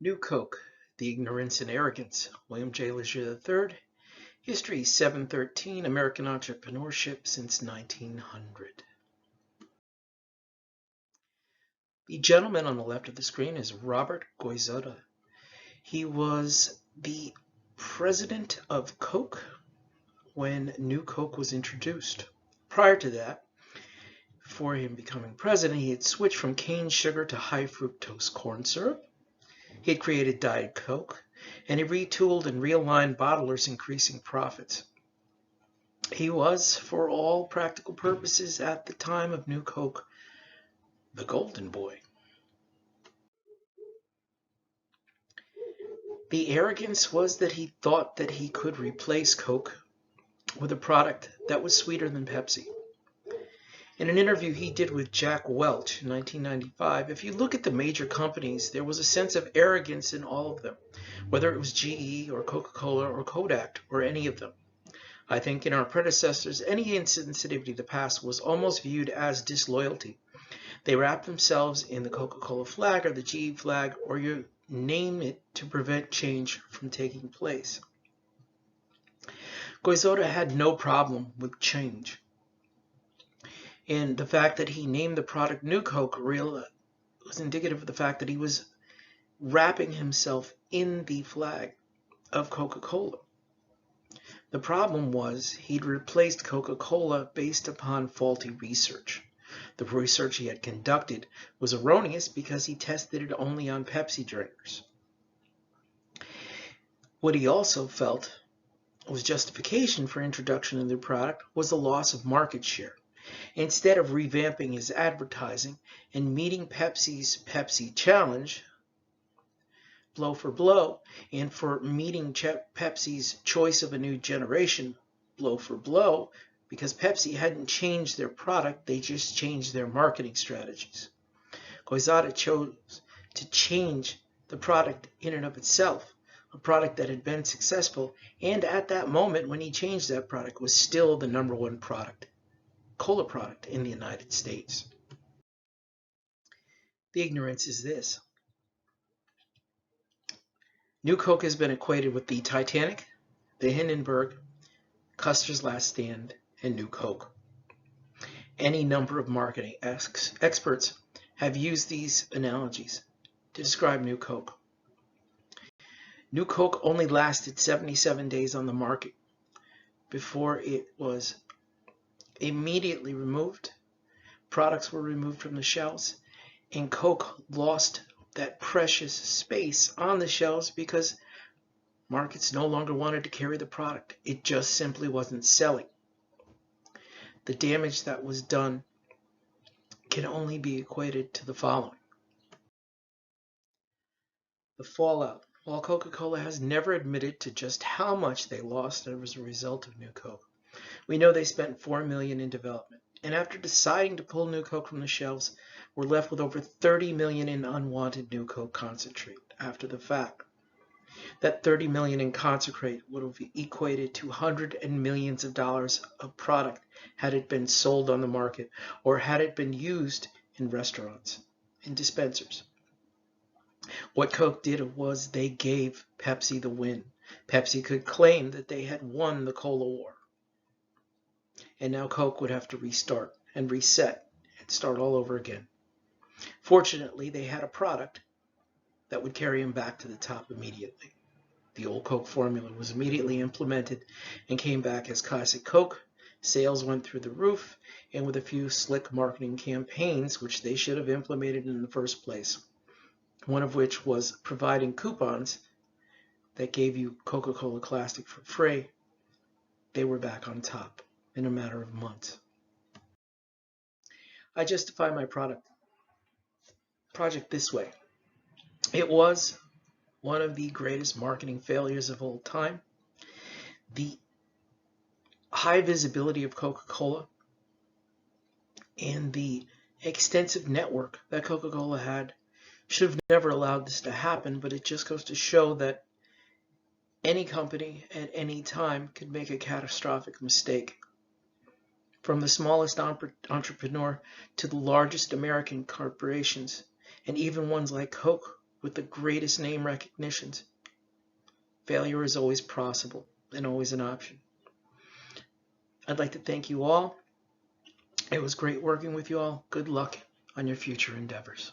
New Coke, The Ignorance and Arrogance, William J. Leisure III, History 713, American Entrepreneurship since 1900. The gentleman on the left of the screen is Robert Goizueta. He was the president of Coke when New Coke was introduced. Prior to that, before him becoming president, he had switched from cane sugar to high fructose corn syrup. He had created Diet Coke, and he retooled and realigned bottlers, increasing profits. He was, for all practical purposes at the time of New Coke, the golden boy. The arrogance was that he thought that he could replace Coke with a product that was sweeter than Pepsi. In an interview he did with Jack Welch in 1995, if you look at the major companies, there was a sense of arrogance in all of them, whether it was GE or Coca-Cola or Kodak or any of them. I think in our predecessors, any insensitivity to the past was almost viewed as disloyalty. They wrapped themselves in the Coca-Cola flag or the GE flag, or you name it, to prevent change from taking place. Goizueta had no problem with change. And the fact that he named the product New Coke was indicative of the fact that he was wrapping himself in the flag of Coca-Cola. The problem was he'd replaced Coca-Cola based upon faulty research. The research he had conducted was erroneous because he tested it only on Pepsi drinkers. What he also felt was justification for introduction of the product was the loss of market share. Instead of revamping his advertising and meeting Pepsi's Pepsi Challenge, blow for blow, and for meeting Pepsi's choice of a new generation, blow for blow, because Pepsi hadn't changed their product, they just changed their marketing strategies. Goizueta chose to change the product in and of itself, a product that had been successful, and at that moment when he changed that product was still the number one product, cola product in the United States. The ignorance is this. New Coke has been equated with the Titanic, the Hindenburg, Custer's Last Stand, and New Coke. Any number of marketing experts have used these analogies to describe New Coke. New Coke only lasted 77 days on the market before it was immediately removed. Products were removed from the shelves, and Coke lost that precious space on the shelves because markets no longer wanted to carry the product. It just simply wasn't selling. The damage that was done can only be equated to the following. The fallout. While Coca-Cola has never admitted to just how much they lost as a result of New Coke, we know they spent $4 million in development. And after deciding to pull New Coke from the shelves, we're left with over $30 million in unwanted New Coke concentrate after the fact. That $30 million in concentrate would have equated to hundreds and millions of dollars of product had it been sold on the market or had it been used in restaurants and dispensers. What Coke did was they gave Pepsi the win. Pepsi could claim that they had won the cola war. And now Coke would have to restart and reset and start all over again. Fortunately, they had a product that would carry them back to the top immediately. The old Coke formula was immediately implemented and came back as Classic Coke. Sales went through the roof, and with a few slick marketing campaigns, which they should have implemented in the first place, one of which was providing coupons that gave you Coca-Cola Classic for free, they were back on top in a matter of months. I justify my project this way. It was one of the greatest marketing failures of all time. The high visibility of Coca-Cola and the extensive network that Coca-Cola had should have never allowed this to happen, but it just goes to show that any company at any time could make a catastrophic mistake. From the smallest entrepreneur to the largest American corporations, and even ones like Coke, with the greatest name recognitions. Failure is always possible and always an option. I'd like to thank you all. It was great working with you all. Good luck on your future endeavors.